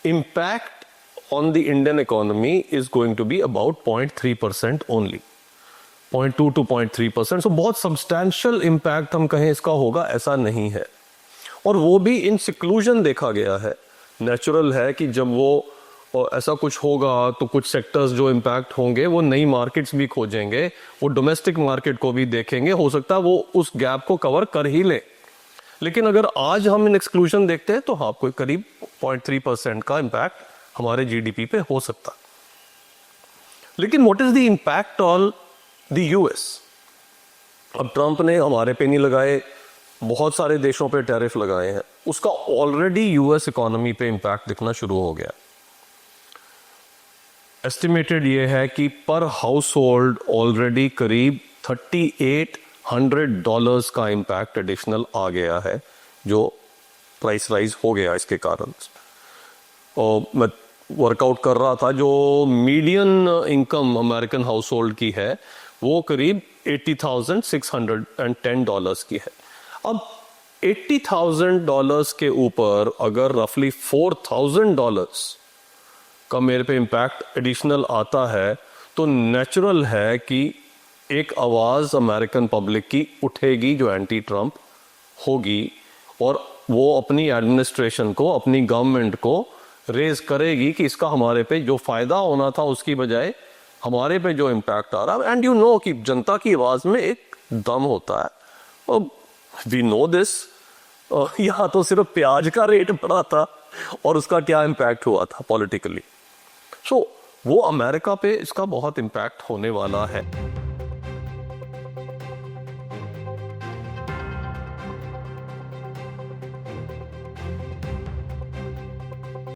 impact on the Indian economy is going to be about 0.3% only, 0.2 to 0.3%. So बहुत substantial impact हम कहें इसका होगा ऐसा नहीं है, और वो भी in seclusion देखा गया है. Natural है कि जब वो ऐसा कुछ होगा तो कुछ सेक्टर्स जो इम्पैक्ट होंगे वो नई मार्केट्स भी खोजेंगे, वो डोमेस्टिक मार्केट को भी देखेंगे, हो सकता है वो उस गैप को कवर कर ही ले. लेकिन अगर आज हम इन एक्सक्लूजन देखते हैं तो हाँ, कोई करीब 0.3% का इम्पैक्ट हमारे जीडीपी पे हो सकता. लेकिन what is the impact on the US? अब ट्रंप ने हमारे पे नहीं लगाए, बहुत सारे देशों पे टैरिफ लगाए हैं, उसका ऑलरेडी यूएस इकोनॉमी पे इम्पैक्ट दिखना शुरू हो गया. एस्टिमेटेड ये है कि पर हाउस होल्ड ऑलरेडी करीब $3,800 का इम्पैक्ट एडिशनल आ गया है, जो प्राइस राइज हो गया इसके कारण. और मैं वर्कआउट कर रहा था, जो median income American house hold की है वो करीब $80,610 की है. अब $80,000 के ऊपर अगर रफली $4,000 का मेरे पे इम्पैक्ट एडिशनल आता है तो नेचुरल है कि एक आवाज़ अमेरिकन पब्लिक की उठेगी जो एंटी ट्रंप होगी, और वो अपनी एडमिनिस्ट्रेशन को, अपनी गवर्नमेंट को रेज करेगी कि इसका हमारे पे जो फ़ायदा होना था उसकी बजाय हमारे पे जो इम्पैक्ट आ रहा है. एंड यू नो कि जनता की आवाज़ में एक दम होता है. और वी नो दिस. यहाँ तो सिर्फ प्याज का रेट बढ़ा था और उसका क्या इम्पैक्ट हुआ था पॉलिटिकली. सो वो अमेरिका पे इसका बहुत इम्पैक्ट होने वाला है.